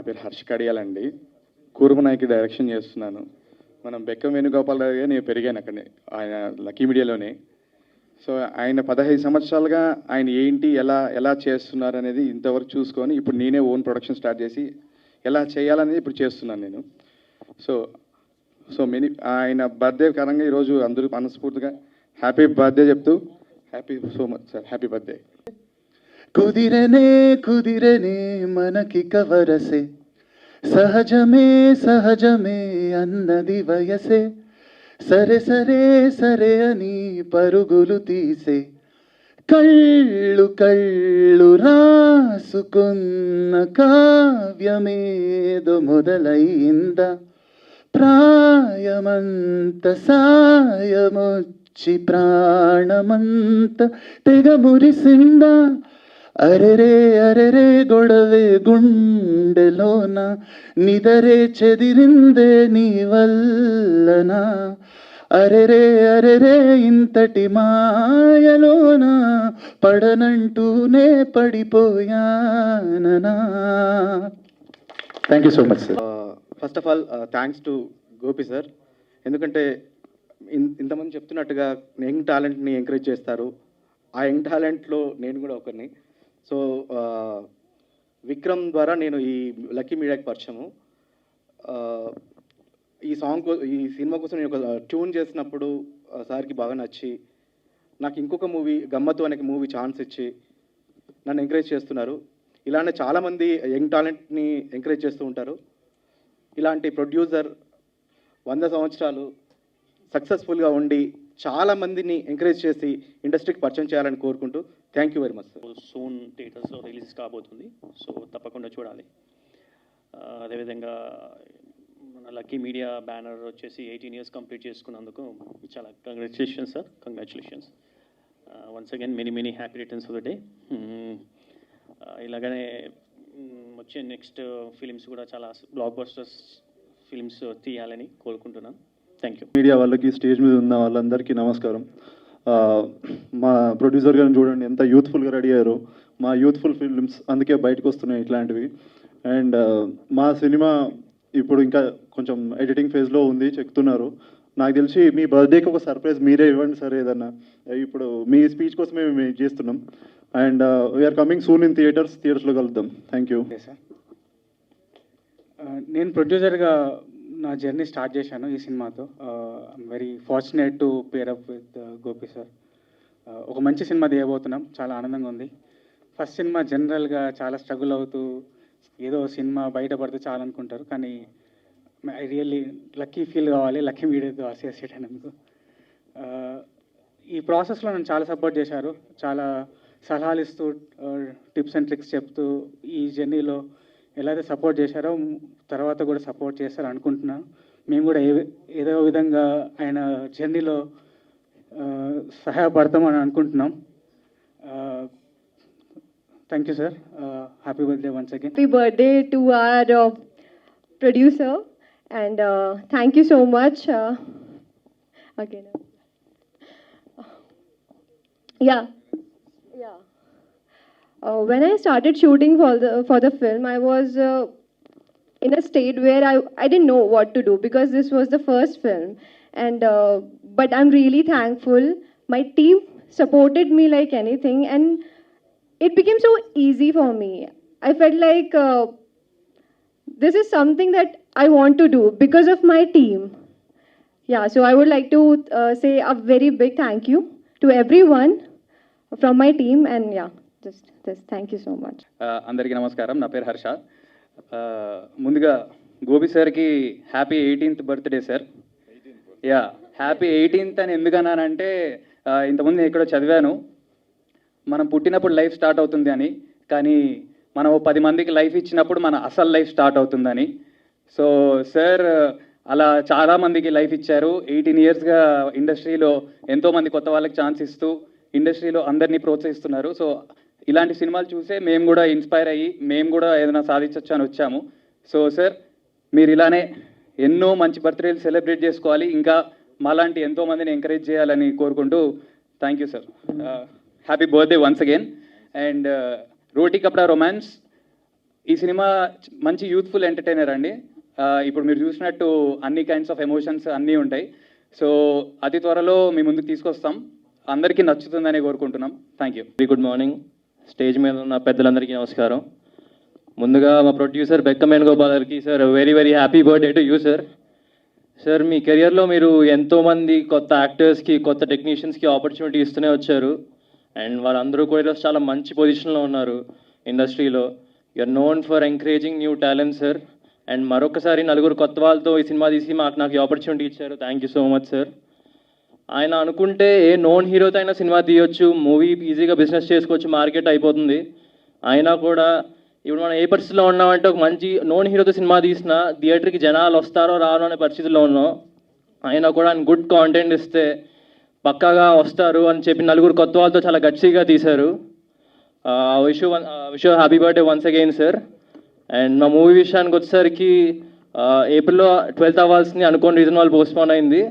పేరు హర్ష్ కడియాలండి. కూర్మనాయకి డైరెక్షన్ చేస్తున్నాను. మనం బెక్కం వేణుగోపాలరావు గారు నేను పెరిగాను అక్కడనే, ఆయన లక్కీ మీడియాలోనే. సో ఆయన 15 సంవత్సరాలుగా ఆయన ఏంటి ఎలా ఎలా చేస్తున్నారు అనేది ఇంతవరకు చూసుకొని ఇప్పుడు నేనే ఓన్ ప్రొడక్షన్ స్టార్ట్ చేసి ఎలా చేయాలనేది ఇప్పుడు చేస్తున్నాను నేను. సో సో ఆయన బర్త్డే కారణంగా ఈరోజు అందరూ మనస్ఫూర్తిగా హ్యాపీ బర్త్డే చెప్తూ happy so much sir, happy birthday. కుదిరనే కుదిరనే మనకి కవరసే, సహజమే సహజమే అన్నది వయసే, సరే సరే సరే అని పరుగులు తీసే, కళ్ళు కళ్ళు రాసుకున్న కావ్యమేదో మొదలైందా, ప్రాయమంత సాయమొచ్చి ప్రాణమంత తెగ మురిసిందా, అరెరే అరెరే గొడవే గుండెలోన, నిదరే చెదిరిందే నీ వల్లనా, అరెరే అరెరే ఇంతటి మాయలోన పడనంటూనే పడిపోయాననా. Thank you so much sir. First of all thanks to Gopi sir. ఎందుకంటే ఇంతమంది చెప్తున్నట్టుగా యంగ్ టాలెంట్ని ఎంకరేజ్ చేస్తారు. ఆ యంగ్ టాలెంట్లో నేను కూడా ఒకరిని. సో విక్రమ్ ద్వారా నేను ఈ లక్కీ మీడియాకి పరిచయము. ఈ సినిమా కోసం నేను ఒక ట్యూన్ చేసినప్పుడు సార్కి బాగా నచ్చి నాకు ఇంకొక మూవీ గమ్మత్తు అనే మూవీ ఛాన్స్ ఇచ్చి నన్ను ఎంకరేజ్ చేస్తున్నారు. ఇలానే చాలామంది యంగ్ టాలెంట్ని ఎంకరేజ్ చేస్తూ ఉంటారు. ఇలాంటి ప్రొడ్యూసర్ 100 సంవత్సరాలు సక్సెస్ఫుల్గా ఉండి చాలామందిని ఎంకరేజ్ చేసి ఇండస్ట్రీకి పరిచయం చేయాలని కోరుకుంటూ thank you very much sir. Soon థియేటర్స్లో రిలీజ్ కాబోతుంది, సో తప్పకుండా చూడాలి. అదేవిధంగా మన లక్కీ మీడియా బ్యానర్ వచ్చేసి 18 years కంప్లీట్ చేసుకున్నందుకు చాలా congratulations sir, congratulations once again. Many happy returns of the day. ఇలాగనే వచ్చే నెక్స్ట్ ఫిలిమ్స్ కూడా చాలా బ్లాక్ బస్టర్స్ ఫిలిమ్స్ తీయాలని కోరుకుంటున్నాను. Thank you. మీడియా వాళ్ళకి, స్టేజ్ మీద ఉన్న వాళ్ళందరికీ నమస్కారం. మా ప్రొడ్యూసర్ గారిని చూడండి ఎంత యూత్ఫుల్గా రెడీ అయ్యారు. మా యూత్ఫుల్ ఫిల్మ్స్ అందుకే బయటకు వస్తున్నాయి ఇట్లాంటివి. అండ్ మా సినిమా ఇప్పుడు ఇంకా కొంచెం ఎడిటింగ్ ఫేజ్లో ఉంది, చెప్తున్నారు. నాకు తెలిసి మీ బర్త్డేకి ఒక సర్ప్రైజ్ మీరే ఇవ్వండి సార్ ఏదన్నా. ఇప్పుడు మీ స్పీచ్ కోసమే మేము చేస్తున్నాం. And we are coming soon in థియేటర్స్లో కలుద్దాం. Thank you sir. నేను ప్రొడ్యూసర్గా నా జర్నీ స్టార్ట్ చేశాను ఈ సినిమాతో. I'm very fortunate to pair up with Gopi sir. ఒక మంచి సినిమా తీయబోతున్నాం, చాలా ఆనందంగా ఉంది. ఫస్ట్ సినిమా జనరల్గా చాలా స్ట్రగుల్ అవుతూ ఏదో సినిమా బయటపడితే చాలా అనుకుంటారు, కానీ ఐ రియల్లీ లక్కీ ఫీల్ కావాలి లక్కీ మీడియాతో అసోసియేట్ అయినందుకు. ఈ ప్రాసెస్లో నన్ను చాలా సపోర్ట్ చేశారు, చాలా సలహాలు ఇస్తూ టిప్స్ అండ్ ట్రిక్స్ చెప్తూ ఈ జర్నీలో ఎలా అయితే సపోర్ట్ చేశారో తర్వాత కూడా సపోర్ట్ చేస్తారు అనుకుంటున్నాను. మేము కూడా ఏదో విధంగా ఆయన జర్నీలో సహాయపడతామని అనుకుంటున్నాం. Thank you sir. Happy birthday once again. Happy birthday to our producer, and thank you so much. Again. Yeah. When I started shooting for the film, I was in a state where I didn't know what to do because this was the first film, and but I'm really thankful. My team supported me like anything, and it became so easy for me. I felt like this is something that I want to do because of my team. Yeah, so I would like to say a very big thank you to everyone from my team, and yeah, just this. Thank you so much. అందరికీ నమస్కారం. నా పేరు హర్ష. ముందుగా గోపి సార్కి happy 18th birthday sir. Yeah, happy 18th అని ఎందుకన్నానంటే ఇంతకుముందు నేను ఎక్కడో చదివాను, మనం పుట్టినప్పుడు లైఫ్ స్టార్ట్ అవుతుంది అని, కానీ మనం 10 మందికి లైఫ్ ఇచ్చినప్పుడు మన అసలు లైఫ్ స్టార్ట్ అవుతుందని. సో సార్ అలా చాలామందికి లైఫ్ ఇచ్చారు. 18 yearsగా ఇండస్ట్రీలో ఎంతోమంది కొత్త వాళ్ళకి ఛాన్స్ ఇస్తూ ఇండస్ట్రీలో అందరినీ ప్రోత్సహిస్తున్నారు. సో ఇలాంటి సినిమాలు చూసే మేము కూడా ఇన్స్పైర్ అయ్యి మేము కూడా ఏదైనా సాధించవచ్చు అని వచ్చాము. సో సార్ మీరు ఇలానే ఎన్నో మంచి బర్త్డేలు సెలబ్రేట్ చేసుకోవాలి, ఇంకా మాలాంటి ఎంతోమందిని ఎంకరేజ్ చేయాలని కోరుకుంటూ thank you sir. Happy birthday once again. And Roti Kapda romance ఈ సినిమా మంచి యూత్ఫుల్ ఎంటర్టైనర్ అండి. ఇప్పుడు మీరు చూసినట్టు అన్ని కైండ్స్ ఆఫ్ ఎమోషన్స్ అన్నీ ఉంటాయి. సో అతి త్వరలో మీ ముందుకు తీసుకొస్తాం. అందరికీ నచ్చుతుందని కోరుకుంటున్నాం. Thank you. Very good morning. Stage మీద ఉన్న పెద్దలందరికీ నమస్కారం. ముందుగా మా ప్రొడ్యూసర్ బెక్కం వేణుగోపాల్ గారికి sir very very happy birthday to you sir. Sir మీ కెరియర్లో మీరు ఎంతోమంది కొత్త యాక్టర్స్కి కొత్త టెక్నీషియన్స్కి ఆపర్చునిటీ ఇస్తూనే వచ్చారు. అండ్ వాళ్ళందరూ కూడా ఈరోజు చాలా మంచి పొజిషన్లో ఉన్నారు ఇండస్ట్రీలో. You are known for encouraging new talent sir. And మరొకసారి నలుగురు కొత్త వాళ్ళతో ఈ సినిమా తీసి నాకు ఈ ఆపర్చునిటీ ఇచ్చారు. Thank you so much sir. ఆయన అనుకుంటే ఏ నోన్ హీరోతో అయినా సినిమా తీయొచ్చు, మూవీ ఈజీగా బిజినెస్ చేసుకోవచ్చు, మార్కెట్ అయిపోతుంది. అయినా కూడా ఇప్పుడు మనం ఏ పరిస్థితిలో ఉన్నామంటే ఒక మంచి నోన్ హీరోతో సినిమా తీసినా థియేటర్కి జనాలు వస్తారో రారో అనే పరిస్థితిలో ఉన్నాం. అయినా కూడా ఆయన గుడ్ కాంటెంట్ ఇస్తే పక్కాగా వస్తారు అని చెప్పి నలుగురు కొత్త వాళ్ళతో చాలా గట్టిగా తీశారు. Wish happy birthday once again sir. And మా మూవీ విషయానికి వచ్చేసరికి ఏప్రిల్లో 12th అవ్వాల్సింది, అనుకోని రీజన్ వాళ్ళు పోస్ట్పోన్ అయింది.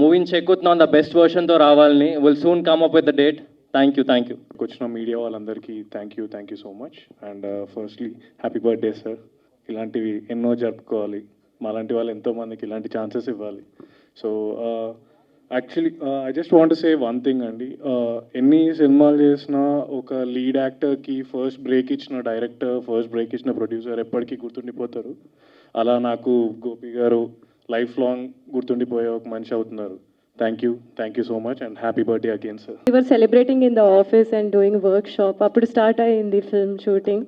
మూవీని చెక్ అవుతున్నాం ద బెస్ట్ వర్షన్తో రావాలని. Will soon come up with the date. Thank you. వచ్చిన మీడియా వాళ్ళందరికీ thank you so much. And firstly happy birthday sir. ఇలాంటివి ఎన్నో జరుపుకోవాలి, మాలాంటి వాళ్ళు ఎంతోమందికి ఇలాంటి ఛాన్సెస్ ఇవ్వాలి. So actually I just want say one thing అండి. ఎన్ని సినిమాలు చేసినా ఒక లీడ్ యాక్టర్కి ఫస్ట్ బ్రేక్ ఇచ్చిన డైరెక్టర్, ఫస్ట్ బ్రేక్ ఇచ్చిన ప్రొడ్యూసర్ ఎప్పటికీ గుర్తుండిపోతారు. అలా నాకు గోపి గారు లైఫ్ లాంగ్ గుర్తుండిపోయే ఒక మనిషి అవుతున్నారు. Thank you so much and happy birthday again sir. We were celebrating in the office and doing workshop. Appudu start in the film shooting,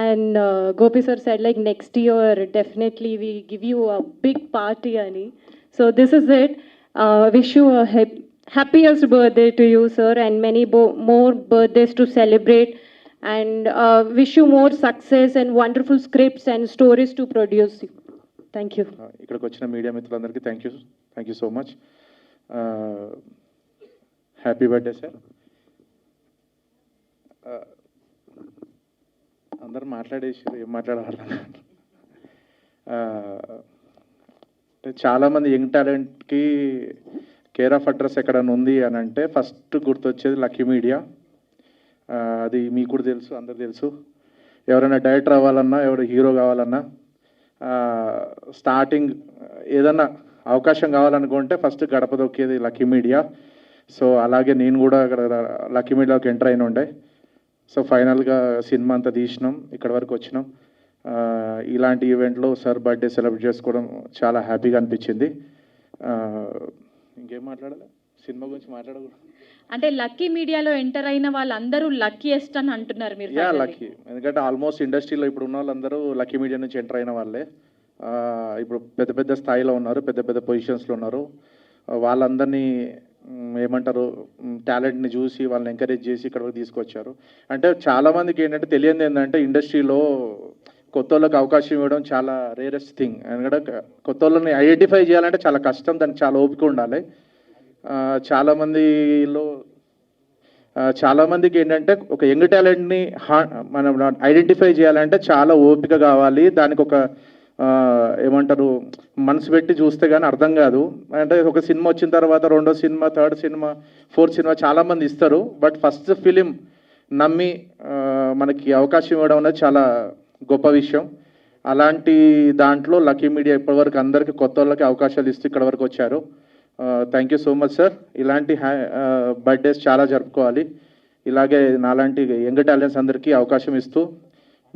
and Gopi sir said like next year definitely we give you a big party ani. So this is it. Wish you a happiest birthday to you sir, and many more birthdays to celebrate, and wish you more success and wonderful scripts and stories to produce. Thank you. ఇక్కడికి వచ్చిన media మిత్రులందరికీ thank you so much. Happy birthday sir. అందరు మాట్లాడేసి ఏం మాట్లాడాలి. చాలామంది young టాలెంట్కి care of address ఎక్కడైనా ఉంది అని అంటే ఫస్ట్ గుర్తొచ్చేది లక్కీ మీడియా. అది మీకు కూడా తెలుసు, అందరు తెలుసు. ఎవరైనా డైరెక్టర్ అవ్వాలన్నా, ఎవరు హీరో కావాలన్నా, స్టార్టింగ్ ఏదన్నా అవకాశం కావాలనుకుంటే ఫస్ట్ గడప దొక్కేది లక్కీ మీడియా. సో అలాగే నేను కూడా అక్కడ లక్కీ మీడియాలోకి ఎంటర్ అయిన ఉండే. సో ఫైనల్గా సినిమా అంతా తీసినాం, ఇక్కడ వరకు వచ్చినాం. ఇలాంటి ఈవెంట్లో సార్ బర్త్డే సెలబ్రేట్ చేసుకోవడం చాలా హ్యాపీగా అనిపించింది. ఇంకేం మాట్లాడాలి, సినిమా గురించి మాట్లాడకూడదు. అంటే లక్కీ మీడియాలో ఎంటర్ అయిన వాళ్ళందరూ లక్కీయెస్ట్ అని అంటున్నారు మీరు? లక్కీ, ఎందుకంటే ఆల్మోస్ట్ ఇండస్ట్రీలో ఇప్పుడు ఉన్న వాళ్ళందరూ లక్కీ మీడియా నుంచి ఎంటర్ అయిన వాళ్ళే. ఇప్పుడు పెద్ద పెద్ద స్థాయిలో ఉన్నారు, పెద్ద పెద్ద పొజిషన్స్లో ఉన్నారు. వాళ్ళందరినీ ఏమంటారు, టాలెంట్ని చూసి వాళ్ళని ఎంకరేజ్ చేసి ఇక్కడ వరకు తీసుకొచ్చారు. అంటే చాలామందికి ఏంటంటే తెలియదు ఏంటంటే ఇండస్ట్రీలో కొత్త వాళ్ళకి అవకాశం ఇవ్వడం చాలా రేరెస్ట్ థింగ్. ఎందుకంటే కొత్త వాళ్ళని ఐడెంటిఫై చేయాలంటే చాలా కష్టం, దానికి చాలా ఓపిక ఉండాలి. చాలామందికి ఏంటంటే ఒక యంగ్ టాలెంట్ని మనం ఐడెంటిఫై చేయాలంటే చాలా ఓపిక కావాలి. దానికి ఒక ఏమంటారు, మనసు పెట్టి చూస్తే కానీ అర్థం కాదు. అంటే ఒక సినిమా వచ్చిన తర్వాత రెండో cinema, third cinema, fourth cinema చాలామంది ఇస్తారు. బట్ ఫస్ట్ ఫిలిం నమ్మి మనకి అవకాశం ఇవ్వడం అనేది చాలా గొప్ప విషయం. అలాంటి దాంట్లో లక్కీ మీడియా ఇప్పటివరకు అందరికీ కొత్త వాళ్ళకి అవకాశాలు ఇస్తూ ఇక్కడ వరకు వచ్చారు. Thank you so much sir. ఇలాంటి బర్త్డేస్ చాలా జరుపుకోవాలి. ఇలాగే నాలాంటి యంగ్ టాలెంట్స్ అందరికీ అవకాశం ఇస్తూ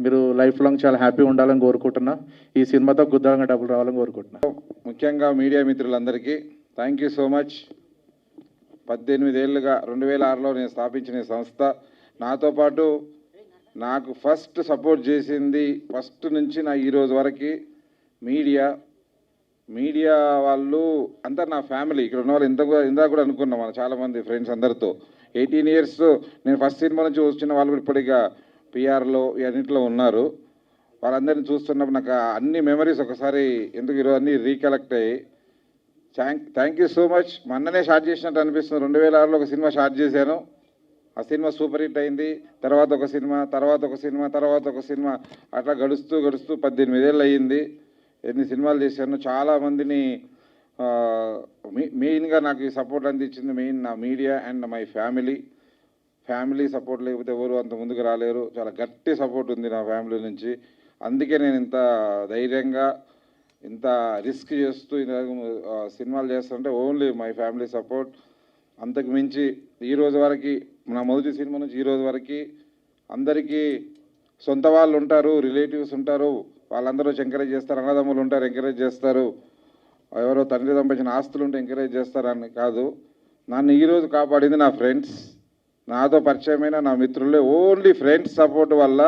మీరు లైఫ్ లాంగ్ చాలా హ్యాపీగా ఉండాలని కోరుకుంటున్నా. ఈ సినిమాతో గుద్దాలంగా డబ్బులు రావాలని కోరుకుంటున్నా. ముఖ్యంగా మీడియా మిత్రులందరికీ థ్యాంక్ యూ సో మచ్. 18 ఏళ్ళుగా 2006లో నేను స్థాపించిన ఈ సంస్థ, నాతో పాటు నాకు ఫస్ట్ సపోర్ట్ చేసింది ఫస్ట్ నుంచి నా ఈరోజు వరకు మీడియా వాళ్ళు అంతా నా ఫ్యామిలీ. ఇక్కడ ఉన్న వాళ్ళు ఇందాక కూడా అనుకున్నాం మన చాలామంది ఫ్రెండ్స్ అందరితో. 18 years నేను ఫస్ట్ సినిమా నుంచి వచ్చిన వాళ్ళు కూడా ఇప్పటిగా పిఆర్లో అన్నింటిలో ఉన్నారు. వాళ్ళందరినీ చూస్తున్నప్పుడు నాకు అన్ని మెమరీస్ ఒకసారి ఎందుకు ఈరోజు అన్నీ రీకలెక్ట్ అయ్యి థ్యాంక్ యూ సో మచ్. మొన్ననే స్టార్ట్ చేసినట్టు అనిపిస్తుంది. 2006లో ఒక సినిమా స్టార్ట్ చేశాను, ఆ సినిమా సూపర్ హిట్ అయింది. తర్వాత ఒక సినిమా, తర్వాత ఒక సినిమా, తర్వాత ఒక సినిమా, అట్లా గడుస్తూ 18 ఏళ్ళు అయ్యింది. ఎన్ని సినిమాలు చేశాను. చాలామందిని మెయిన్గా నాకు ఈ సపోర్ట్ అందించింది మెయిన్ నా media and my family. Family support లేకపోతే ఎవరు అంత ముందుకు రాలేరు. చాలా గట్టి సపోర్ట్ ఉంది నా ఫ్యామిలీ నుంచి. అందుకే నేను ఇంత ధైర్యంగా ఇంత రిస్క్ చేస్తూ సినిమాలు చేస్తుంటే ఓన్లీ మై ఫ్యామిలీ సపోర్ట్. అంతకు మించి ఈ రోజు వరకు నా మొదటి సినిమా నుంచి ఈ రోజు వరకు అందరికీ సొంత వాళ్ళు ఉంటారు, రిలేటివ్స్ ఉంటారు, వాళ్ళందరూ ఎంకరేజ్ చేస్తారు. అన్నదమ్ములు ఉంటారు, ఎంకరేజ్ చేస్తారు. ఎవరో తండ్రి సంపాదించిన ఆస్తులు ఉంటే ఎంకరేజ్ చేస్తారని కాదు. నన్ను ఈరోజు కాపాడింది నా ఫ్రెండ్స్, నాతో పరిచయమైన నా మిత్రులే. ఓన్లీ ఫ్రెండ్స్ సపోర్ట్ వల్ల,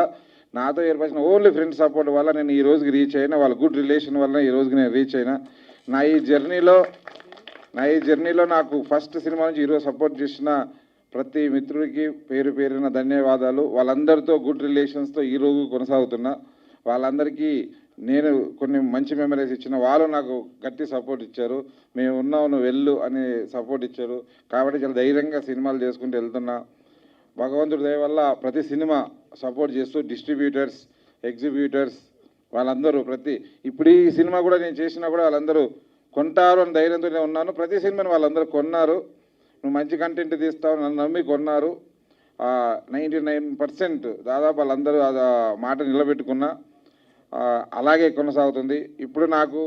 నాతో ఏర్పరిచిన ఓన్లీ ఫ్రెండ్స్ సపోర్ట్ వల్ల నేను ఈ రోజుకి రీచ్ అయినా. వాళ్ళ గుడ్ రిలేషన్ వల్ల ఈ రోజుకి నేను రీచ్ అయినా. నా ఈ జర్నీలో నాకు ఫస్ట్ సినిమా నుంచి ఈరోజు సపోర్ట్ చేసిన ప్రతి మిత్రుడికి పేరు పేరున ధన్యవాదాలు. వాళ్ళందరితో గుడ్ రిలేషన్స్తో ఈరోజు కొనసాగుతున్నా. వాళ్ళందరికీ నేను కొన్ని మంచి మెమరీస్ ఇచ్చిన, వాళ్ళు నాకు గట్టి సపోర్ట్ ఇచ్చారు. మేము ఉన్నావు, నువ్వు వెళ్ళు అని సపోర్ట్ ఇచ్చారు. కాబట్టి చాలా ధైర్యంగా సినిమాలు చేసుకుంటూ వెళ్తున్నా. భగవంతుడి దయ వల్ల ప్రతి సినిమా సపోర్ట్ చేస్తూ డిస్ట్రిబ్యూటర్స్, ఎగ్జిబ్యూటర్స్ వాళ్ళందరూ ఇప్పుడు ఈ సినిమా కూడా నేను చేసినా కూడా వాళ్ళందరూ కొంటారు అని ధైర్యంతోనే ఉన్నాను. ప్రతి సినిమాని వాళ్ళందరూ కొన్నారు. నువ్వు మంచి కంటెంట్ తీస్తావు నన్ను నమ్మి కొన్నారు. 99% దాదాపు వాళ్ళందరూ మాట నిలబెట్టుకున్నా. అలాగే కొనసాగుతుంది. ఇప్పుడు నాకు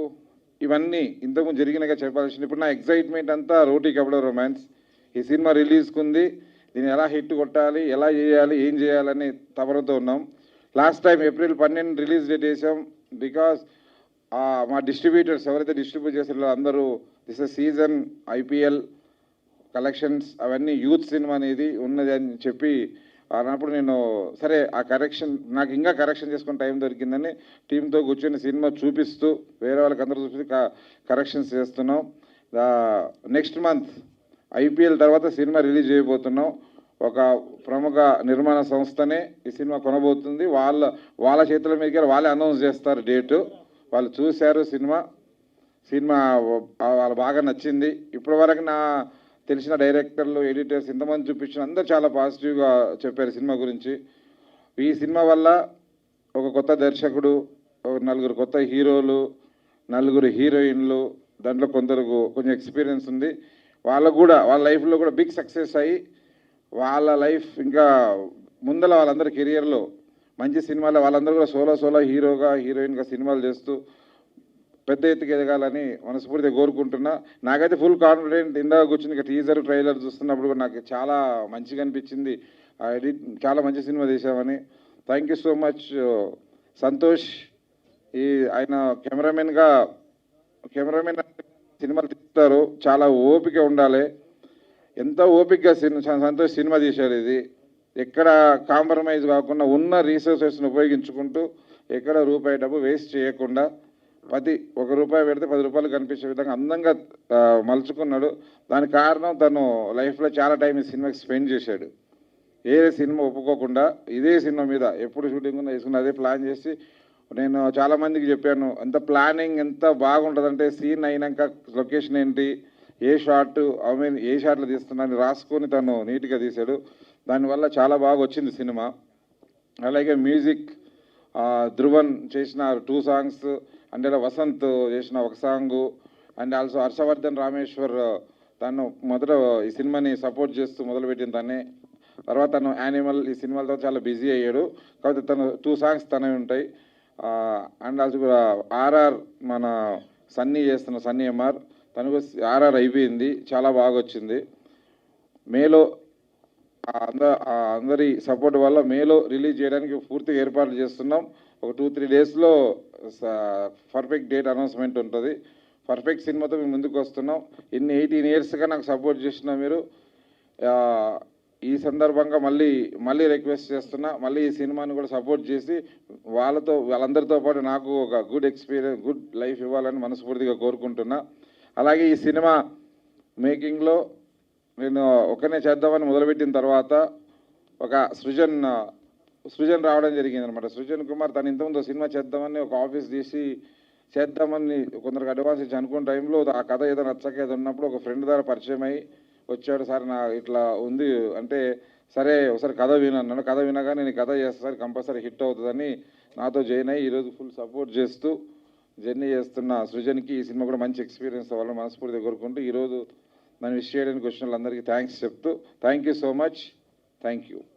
ఇవన్నీ ఇంతకుముందు జరిగినగా చెప్పాల్సింది. ఇప్పుడు నా ఎక్సైట్మెంట్ అంతా రోటీ కపడ రొమాన్స్. ఈ సినిమా రిలీజ్కుంది, దీన్ని ఎలా హిట్ కొట్టాలి, ఎలా చేయాలి, ఏం చేయాలని తపనతో ఉన్నాం. Last time April 12 release date వేసాం. బికాస్ మా డిస్ట్రిబ్యూటర్స్ ఎవరైతే డిస్ట్రిబ్యూట్ చేస్తారో అందరూ దిస్ సీజన్ IPL కలెక్షన్స్ అవన్నీ యూత్ సినిమా అనేది ఉన్నది అని చెప్పి అన్నప్పుడు నేను సరే ఆ కరెక్షన్ నాకు ఇంకా కరెక్షన్ చేసుకుని టైం దొరికిందని టీంతో కూర్చొని సినిమా చూపిస్తూ వేరే వాళ్ళకి అందరూ చూపిస్తూ కరెక్షన్స్ చేస్తున్నాం. నెక్స్ట్ మంత్ IPL తర్వాత సినిమా రిలీజ్ చేయబోతున్నాం. ఒక ప్రముఖ నిర్మాణ సంస్థనే ఈ సినిమా కొనబోతుంది. వాళ్ళ చేతుల మీదకి వాళ్ళే అనౌన్స్ చేస్తారు డేటు. వాళ్ళు చూశారు సినిమా వాళ్ళు బాగా నచ్చింది. ఇప్పటి వరకు నా తెలిసిన డైరెక్టర్లు, ఎడిటర్స్ ఇంతమంది చూపించిన అందరూ చాలా పాజిటివ్గా చెప్పారు సినిమా గురించి. ఈ సినిమా వల్ల ఒక కొత్త దర్శకుడు, ఒక 4 కొత్త హీరోలు, 4 హీరోయిన్లు, దాంట్లో కొంచెం ఎక్స్పీరియన్స్ ఉంది. వాళ్ళకు కూడా వాళ్ళ లైఫ్లో కూడా బిగ్ సక్సెస్ అయ్యి వాళ్ళ లైఫ్ ఇంకా ముందర వాళ్ళందరి కెరియర్లో మంచి సినిమాలు వాళ్ళందరూ కూడా సోలో హీరోగా హీరోయిన్గా సినిమాలు చేస్తూ పెద్ద ఎత్తుకు ఎదగాలని మనస్ఫూర్తిగా కోరుకుంటున్నా. నాకైతే ఫుల్ కాన్ఫిడెంట్. ఇందాక కూర్చుని ఇక టీజర్ ట్రైలర్ చూస్తున్నప్పుడు కూడా నాకు చాలా మంచిగా అనిపించింది. చాలా మంచి సినిమా తీసామని. Thank you so much Santosh. ఆయన కెమెరామెన్ సినిమాలు తీస్తారు, చాలా ఓపిక ఉండాలి. ఎంత ఓపికగా సంతోష్ సినిమా తీశారు. ఇది ఎక్కడ కాంప్రమైజ్ కాకుండా ఉన్న రీసోర్సెస్ని ఉపయోగించుకుంటూ ఎక్కడ రూపాయి డబ్బు వేస్ట్ చేయకుండా 1 రూపాయి పెడితే 10 రూపాయలు కనిపించే విధంగా అందంగా మలుచుకున్నాడు. దానికి కారణం తను లైఫ్లో చాలా టైం ఈ సినిమాకి స్పెండ్ చేశాడు. ఏ సినిమా ఒప్పుకోకుండా ఇదే సినిమా మీద ఎప్పుడు షూటింగ్ ఉందో వేసుకుని అదే ప్లాన్ చేసి నేను చాలామందికి చెప్పాను. ఎంత ప్లానింగ్ ఎంత బాగుంటుందంటే సీన్ అయినాక లొకేషన్ ఏంటి, ఏ షాట్లో తీస్తున్నాను రాసుకొని తను నీట్గా తీశాడు. దానివల్ల చాలా బాగా వచ్చింది సినిమా. అలాగే మ్యూజిక్ ధ్రువన్ చేసిన 2 సాంగ్స్, అంటే వసంత్ చేసిన 1 song, and also Harshavardhan Rameshwar తను మొదట ఈ సినిమాని సపోర్ట్ చేస్తూ మొదలుపెట్టిన తనే. తర్వాత తను యానిమల్ ఈ సినిమాలతో చాలా బిజీ అయ్యాడు. కాబట్టి తను 2 సాంగ్స్ తనవి ఉంటాయి. అండ్ ఆల్సో RR మన సన్నీ MR తనకు RR అయిపోయింది, చాలా బాగా వచ్చింది. మేలో అందరి సపోర్ట్ వల్ల మేలో రిలీజ్ చేయడానికి పూర్తిగా ఏర్పాట్లు చేస్తున్నాం. ఒక 2-3 డేస్లో పర్ఫెక్ట్ డేట్ అనౌన్స్మెంట్ ఉంటుంది. పర్ఫెక్ట్ సినిమాతో మేము ముందుకు వస్తున్నాం. 18 ఇయర్స్గా నాకు సపోర్ట్ చేసిన మీరు ఈ సందర్భంగా మళ్ళీ రిక్వెస్ట్ చేస్తున్నా. మళ్ళీ ఈ సినిమాని కూడా సపోర్ట్ చేసి వాళ్ళందరితో పాటు నాకు ఒక గుడ్ ఎక్స్పీరియన్స్, గుడ్ లైఫ్ ఇవ్వాలని మనస్ఫూర్తిగా కోరుకుంటున్నా. అలాగే ఈ సినిమా మేకింగ్లో నేను ఒకనే చేద్దామని మొదలుపెట్టిన తర్వాత ఒక సృజన్ రావడం జరిగింది అనమాట. సృజన్ కుమార్ తను ఇంతకుముందు సినిమా చేద్దామని ఒక ఆఫీస్ తీసి చేద్దామని కొందరికి అడ్వాన్స్ ఇచ్చి అనుకున్న టైంలో ఆ కథ ఏదో నచ్చక ఏదో ఉన్నప్పుడు ఒక ఫ్రెండ్ ద్వారా పరిచయం అయ్యి వచ్చాడు. సార్ నా ఇట్లా ఉంది అంటే సరే ఒకసారి కథ వినన్నాను. కథ వినగా నేను కథ చేస్తా సార్ కంపల్సరీ హిట్ అవుతుందని నాతో జాయిన్ అయ్యి ఈరోజు ఫుల్ సపోర్ట్ చేస్తూ జర్నీ చేస్తున్న సృజన్కి ఈ సినిమా కూడా మంచి ఎక్స్పీరియన్స్ అవ్వాలని మనస్ఫూర్తిగా కోరుకుంటూ ఈరోజు నన్ను విష్ చేయడానికి వచ్చిన వాళ్ళందరికీ థ్యాంక్స్ చెప్తూ thank you so much. Thank you.